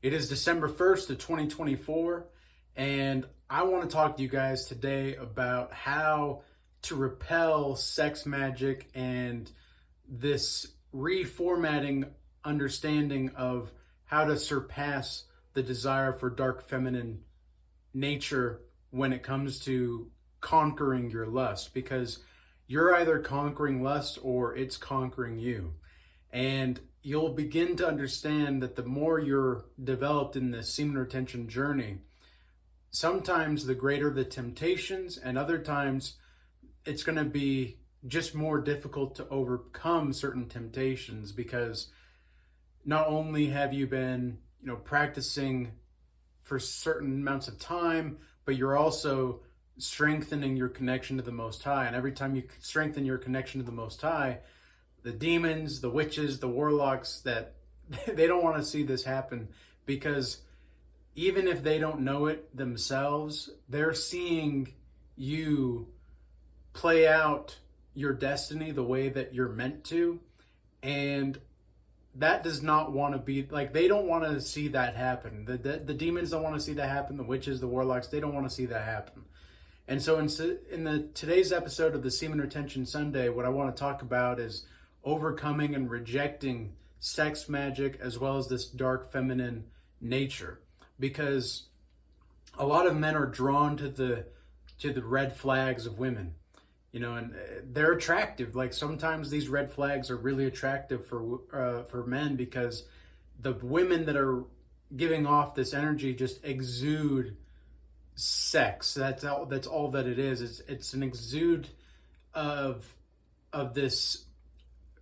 It is December 1st of 2024, and I want to talk to you guys today about how to repel sex magic and this reformatting understanding of how to surpass the desire for dark feminine nature when it comes to conquering your lust, because you're either conquering lust or it's conquering you. And you'll begin to understand that the more you're developed in this semen retention journey, sometimes the greater the temptations, and other times it's going to be just more difficult to overcome certain temptations, because not only have you been, practicing for certain amounts of time, but you're also strengthening your connection to the Most High. And every time you strengthen your connection to the Most High, the demons, the witches, the warlocks, that they don't want to see this happen, because even if they don't know it themselves, they're seeing you play out your destiny the way that you're meant to. And that does not want to be like, they don't want to see that happen. The demons don't want to see that happen. The witches, the warlocks, they don't want to see that happen. And so in the today's episode of the Semen Retention Sunday, what I want to talk about is overcoming and rejecting sex magic as well as this dark feminine nature, because a lot of men are drawn to the red flags of women, and they're attractive. Like, sometimes these red flags are really attractive for men, because the women that are giving off this energy just exude sex. That's all that it is. It's an exude of this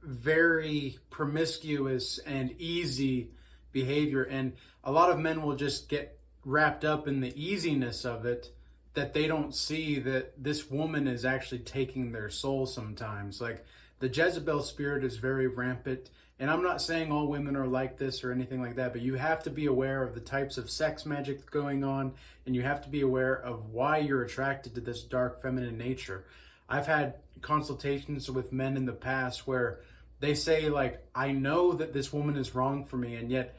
very promiscuous and easy behavior. And a lot of men will just get wrapped up in the easiness of it, that they don't see that this woman is actually taking their soul sometimes. Like, the Jezebel spirit is very rampant. And I'm not saying all women are like this or anything like that, but you have to be aware of the types of sex magic going on, and you have to be aware of why you're attracted to this dark feminine nature. I've had consultations with men in the past where they say, like, I know that this woman is wrong for me, and yet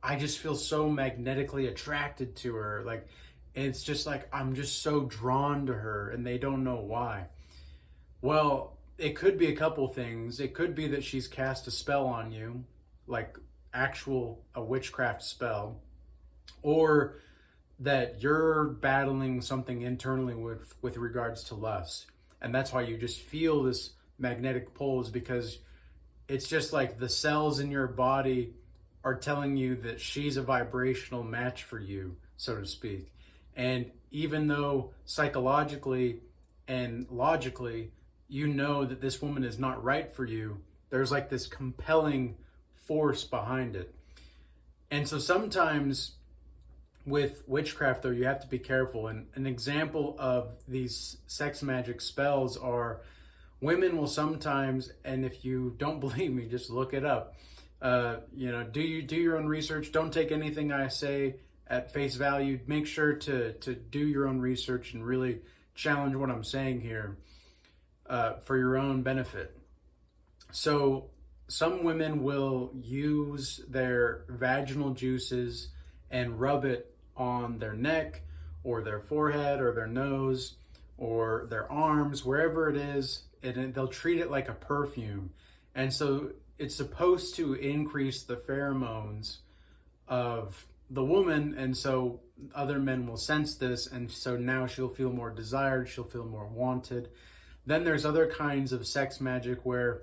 I just feel so magnetically attracted to her. Like, it's just like, I'm just so drawn to her, and they don't know why. Well, it could be a couple things. It could be that she's cast a spell on you, like a witchcraft spell, or that you're battling something internally with regards to lust. And that's why you just feel this magnetic pull, is because it's just like the cells in your body are telling you that she's a vibrational match for you, so to speak. And even though psychologically and logically you know that this woman is not right for you, there's like this compelling force behind it. And so sometimes with witchcraft, though, you have to be careful. And an example of these sex magic spells are, women will sometimes, and if you don't believe me, just look it up. Do your own research. Don't take anything I say at face value. Make sure to do your own research and really challenge what I'm saying here, for your own benefit. So some women will use their vaginal juices and rub it on their neck or their forehead or their nose or their arms, wherever it is, and they'll treat it like a perfume. And so it's supposed to increase the pheromones of the woman, and so other men will sense this, and so now she'll feel more desired, she'll feel more wanted. Then there's other kinds of sex magic where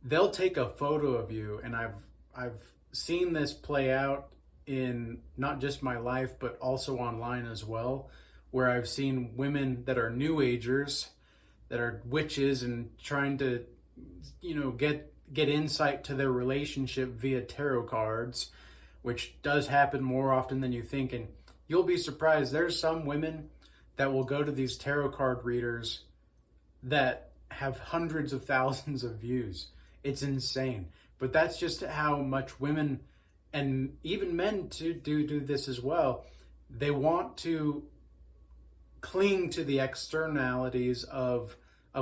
they'll take a photo of you, and I've seen this play out in not just my life but also online as well, where I've seen women that are new agers, that are witches, and trying to get insight to their relationship via tarot cards, which does happen more often than you think. And you'll be surprised, there's some women that will go to these tarot card readers that have hundreds of thousands of views. It's insane. But that's just how much women, and even men do this as well. They want to cling to the externalities of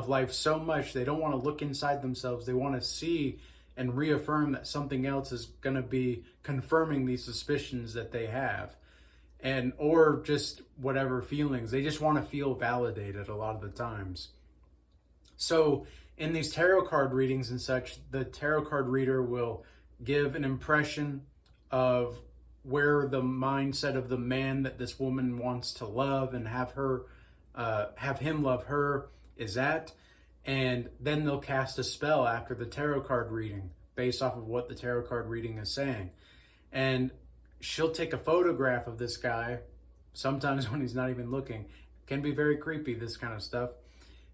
life so much. They don't want to look inside themselves. They want to see and reaffirm that something else is going to be confirming these suspicions that they have, and or just whatever feelings. They just want to feel validated a lot of the times. So in these tarot card readings and such, the tarot card reader will give an impression of where the mindset of the man that this woman wants to love and have him love her is at, and then they'll cast a spell after the tarot card reading based off of what the tarot card reading is saying. And she'll take a photograph of this guy, sometimes when he's not even looking. It can be very creepy, this kind of stuff.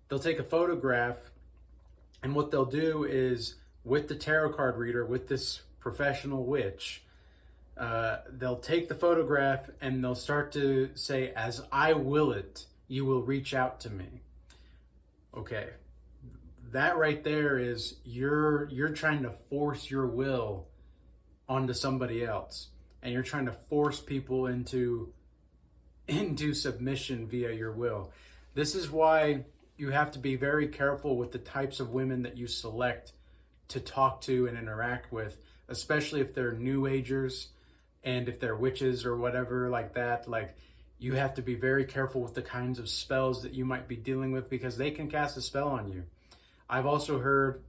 They'll take a photograph, and what they'll do is, with the tarot card reader, with this professional witch, they'll take the photograph and they'll start to say, "As I will it, you will reach out to me." Okay, that right there is you're trying to force your will onto somebody else, and you're trying to force people into submission via your will. This is why you have to be very careful with the types of women that you select to talk to and interact with, especially if they're new agers and if they're witches or whatever like that. Like, you have to be very careful with the kinds of spells that you might be dealing with, because they can cast a spell on you. I've also heard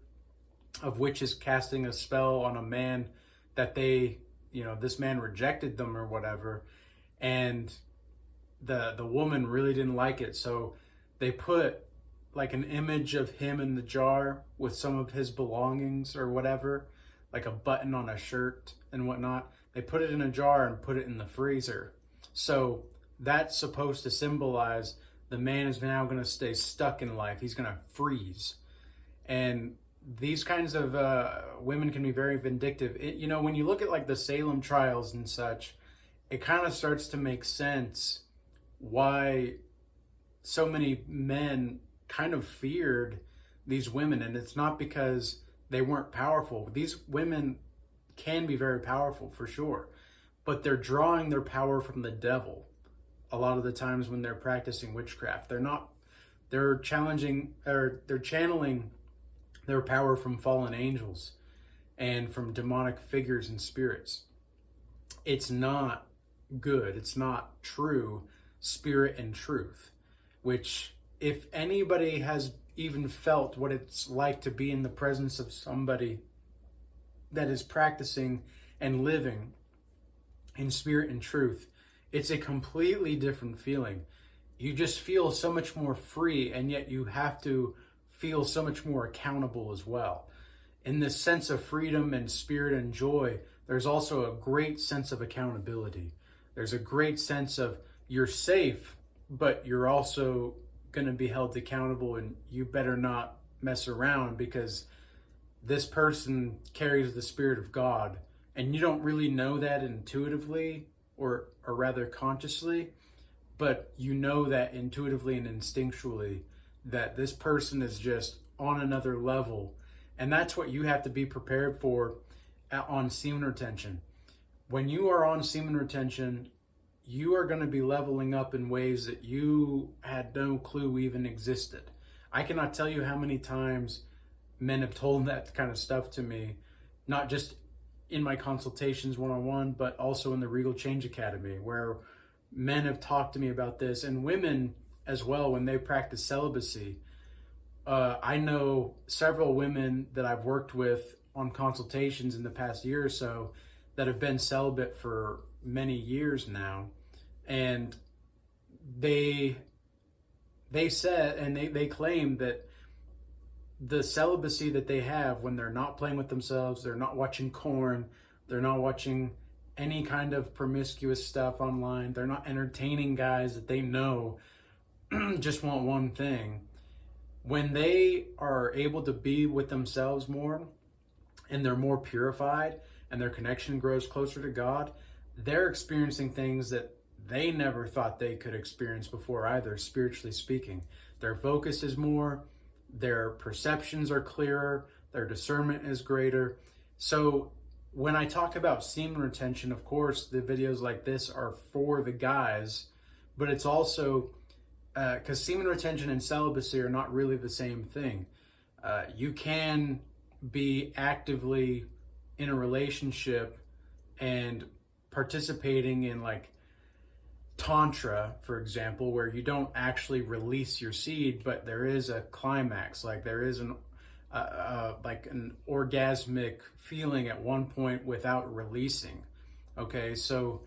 of witches casting a spell on a man that this man rejected them or whatever, and the woman really didn't like it, so they put like an image of him in the jar with some of his belongings or whatever, like a button on a shirt and whatnot. They put it in a jar and put it in the freezer. So that's supposed to symbolize the man is now going to stay stuck in life. He's going to freeze. And these kinds of women can be very vindictive. When you look at like the Salem trials and such, it kind of starts to make sense why so many men kind of feared these women. And it's not because they weren't powerful. These women can be very powerful for sure, but they're drawing their power from the devil a lot of the times when they're practicing witchcraft. They're channeling their power from fallen angels and from demonic figures and spirits. It's not good. It's not true spirit and truth, which, if anybody has even felt what it's like to be in the presence of somebody that is practicing and living in spirit and truth, it's a completely different feeling. You just feel so much more free, and yet you have to feel so much more accountable as well. In this sense of freedom and spirit and joy, there's also a great sense of accountability. There's a great sense of you're safe, but you're also going to be held accountable, and you better not mess around, because this person carries the Spirit of God, and you don't really know that intuitively or rather consciously, but you know that intuitively and instinctually that this person is just on another level. And that's what you have to be prepared for on semen retention. When you are on semen retention, you are going to be leveling up in ways that you had no clue even existed. I cannot tell you how many times men have told that kind of stuff to me, not just in my consultations one-on-one, but also in the Regal Change Academy, where men have talked to me about this, and women as well when they practice celibacy. I know several women that I've worked with on consultations in the past year or so that have been celibate for many years now, and they said, and they claim that the celibacy that they have, when they're not playing with themselves, they're not watching porn, they're not watching any kind of promiscuous stuff online, they're not entertaining guys that they know just want one thing. When they are able to be with themselves more, and they're more purified, and their connection grows closer to God, they're experiencing things that they never thought they could experience before either, spiritually speaking. Their focus is more, their perceptions are clearer, their discernment is greater. So when I talk about semen retention, of course, the videos like this are for the guys, but it's also because semen retention and celibacy are not really the same thing. You can be actively in a relationship and participating in like tantra, for example, where you don't actually release your seed, but there is a climax, like there is an like an orgasmic feeling at one point without releasing. Okay, so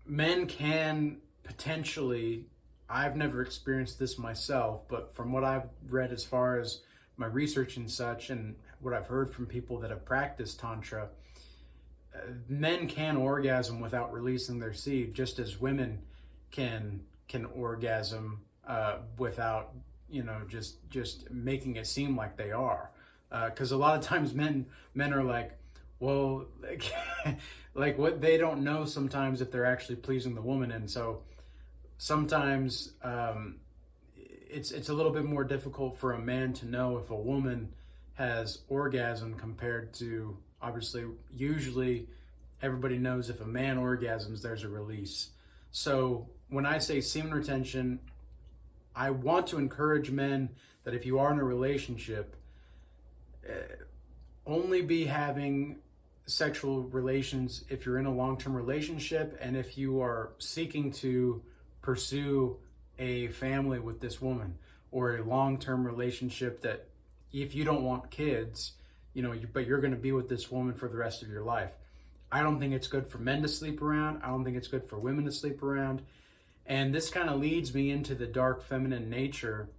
men can potentially, I've never experienced this myself, but from what I've read as far as my research and such, and what I've heard from people that have practiced tantra, men can orgasm without releasing their seed, just as women can orgasm without, you know, just making it seem like they are. Because a lot of times men are like, well, like what they don't know sometimes if they're actually pleasing the woman, and so sometimes it's a little bit more difficult for a man to know if a woman has orgasm compared to, obviously, usually everybody knows if a man orgasms, there's a release. So when I say semen retention, I want to encourage men that if you are in a relationship, only be having sexual relations if you're in a long-term relationship, and if you are seeking to pursue a family with this woman, or a long-term relationship that if you don't want kids, you know, but you're going to be with this woman for the rest of your life. I don't think it's good for men to sleep around. I don't think it's good for women to sleep around. And this kind of leads me into the dark feminine nature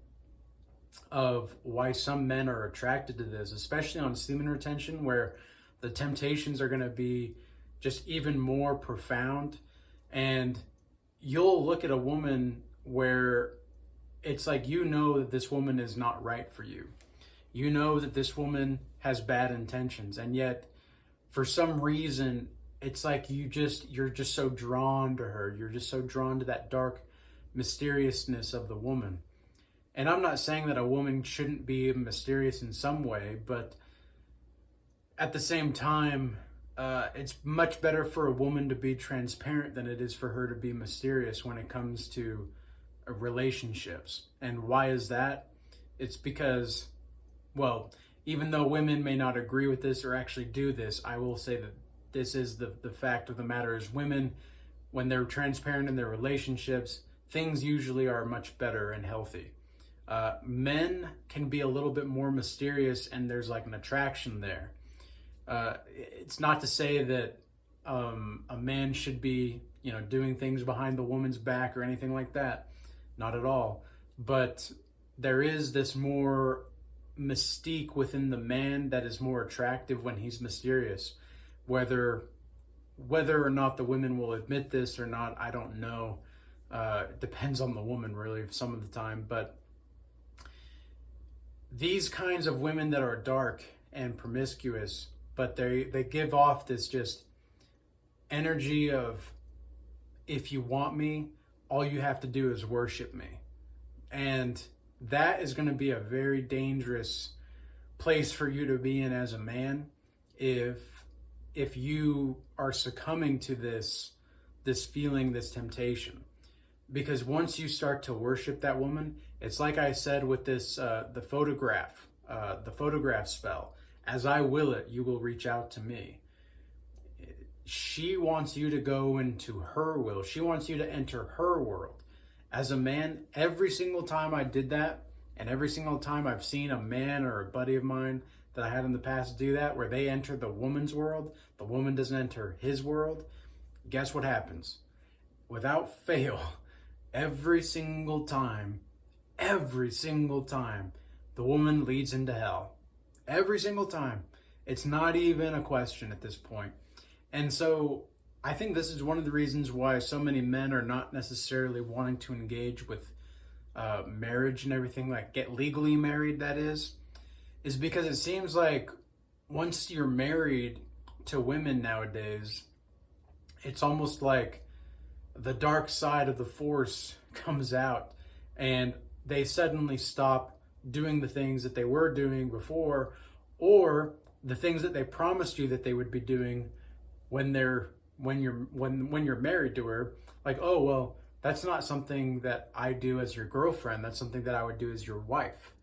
of why some men are attracted to this, especially on semen retention, where the temptations are going to be just even more profound. And you'll look at a woman where it's like, you know that this woman is not right for you. You know that this woman has bad intentions, and yet for some reason it's like you're just so drawn to her. You're just so drawn to that dark mysteriousness of the woman. And I'm not saying that a woman shouldn't be mysterious in some way, but at the same time, it's much better for a woman to be transparent than it is for her to be mysterious when it comes to relationships. And why is that? It's because, well, even though women may not agree with this or actually do this, I will say that this is the fact of the matter is, women, when they're transparent in their relationships, things usually are much better and healthy. Men can be a little bit more mysterious, and there's like an attraction there. It's not to say that a man should be, you know, doing things behind the woman's back or anything like that. Not at all. But there is this more mystique within the man that is more attractive when he's mysterious. Whether or not the women will admit this or not, I don't know. It depends on the woman, really, some of the time. But these kinds of women that are dark and promiscuous, but they give off this just energy of, if you want me, all you have to do is worship me. And that is going to be a very dangerous place for you to be in as a man if you are succumbing to this feeling, this temptation. Because once you start to worship that woman, it's like I said with this the photograph spell. As I will it, you will reach out to me. She wants you to go into her will. She wants you to enter her world. As a man, every single time I did that, and every single time I've seen a man or a buddy of mine that I had in the past do that, where they enter the woman's world, the woman doesn't enter his world, guess what happens? Without fail, every single time, the woman leads into hell. Every single time. It's not even a question at this point. And so I think this is one of the reasons why so many men are not necessarily wanting to engage with marriage and everything, like get legally married, that is because it seems like once you're married to women nowadays, it's almost like the dark side of the force comes out, and they suddenly stop doing the things that they were doing before, or the things that they promised you that they would be doing when you're married to her. Like, oh, well, that's not something that I do as your girlfriend, that's something that I would do as your wife.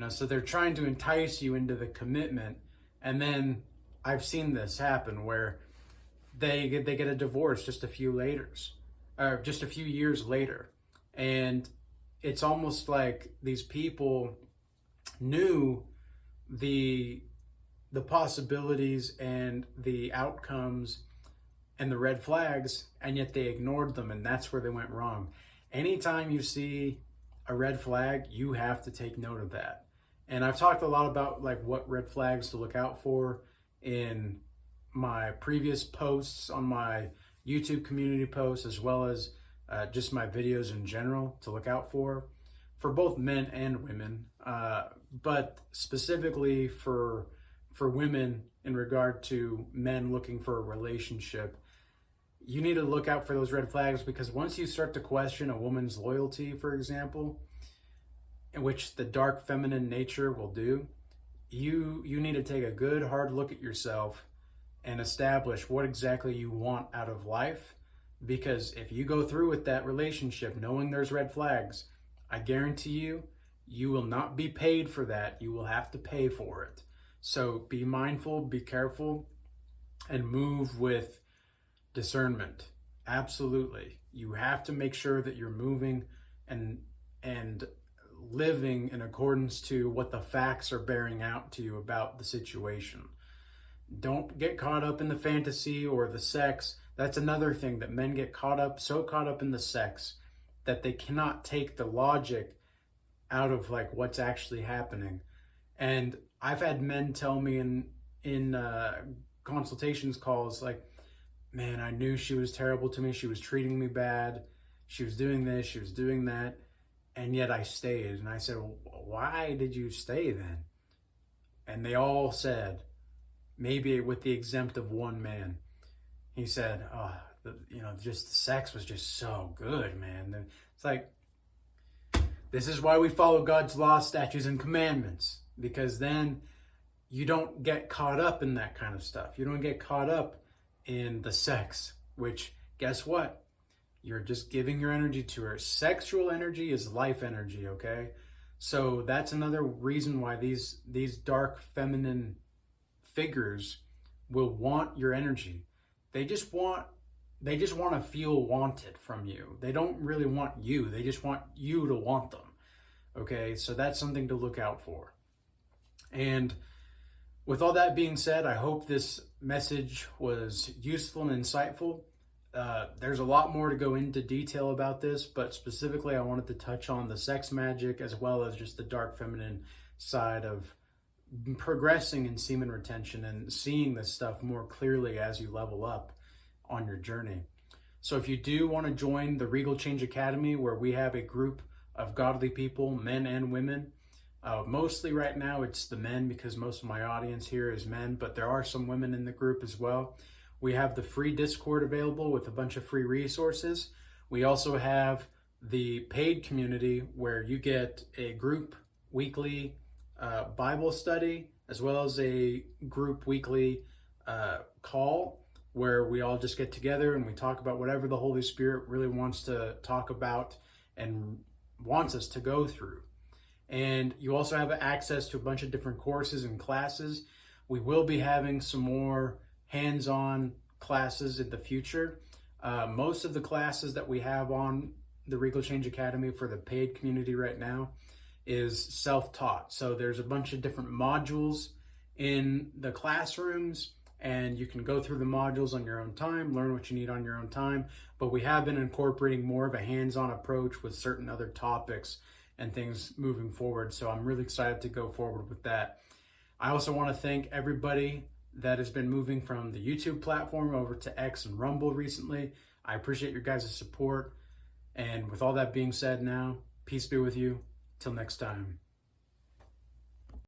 So they're trying to entice you into the commitment. And then I've seen this happen where they get a divorce just a few years later. And it's almost like these people knew the possibilities and the outcomes and the red flags, and yet they ignored them, and that's where they went wrong. Anytime you see a red flag, you have to take note of that. And I've talked a lot about like what red flags to look out for in my previous posts on my YouTube community posts, as well as just my videos in general to look out for both men and women, but specifically for women in regard to men looking for a relationship. You need to look out for those red flags, because once you start to question a woman's loyalty, for example, in which the dark feminine nature will do, you need to take a good hard look at yourself and establish what exactly you want out of life. Because if you go through with that relationship knowing there's red flags, I guarantee you, you will not be paid for that. You will have to pay for it. So be mindful, be careful, and move with discernment. Absolutely. You have to make sure that you're moving and living in accordance to what the facts are bearing out to you about the situation. Don't get caught up in the fantasy or the sex. That's another thing, that men get so caught up in the sex that they cannot take the logic out of like what's actually happening. And I've had men tell me in consultations calls, like, man, I knew she was terrible to me. She was treating me bad. She was doing this, she was doing that. And yet I stayed. And I said, well, why did you stay then? And they all said, maybe with the exempt of one man, he said, oh, just the sex was just so good, man. It's like, this is why we follow God's law, statutes, and commandments, because then you don't get caught up in that kind of stuff. You don't get caught up in the sex, which, guess what? You're just giving your energy to her. Sexual energy is life energy, okay? So that's another reason why these dark feminine figures will want your energy. They just want to feel wanted from you. They don't really want you. They just want you to want them. Okay, so that's something to look out for. And with all that being said, I hope this message was useful and insightful. There's a lot more to go into detail about this, but specifically I wanted to touch on the sex magic as well as just the dark feminine side of progressing in semen retention and seeing this stuff more clearly as you level up on your journey. So if you do want to join the Regal Change Academy, where we have a group of godly people, men and women, mostly right now it's the men because most of my audience here is men, but there are some women in the group as well. We have the free Discord available with a bunch of free resources. We also have the paid community where you get a group weekly Bible study, as well as a group weekly call where we all just get together and we talk about whatever the Holy Spirit really wants to talk about and wants us to go through. And you also have access to a bunch of different courses and classes. We will be having some more hands-on classes in the future. Most of the classes that we have on the Regal Change Academy for the paid community right now is self-taught. So there's a bunch of different modules in the classrooms, and you can go through the modules on your own time, learn what you need on your own time. But we have been incorporating more of a hands-on approach with certain other topics and things moving forward. So I'm really excited to go forward with that. I also want to thank everybody that has been moving from the YouTube platform over to X and Rumble recently. I appreciate your guys' support. And with all that being said now, peace be with you. Till next time.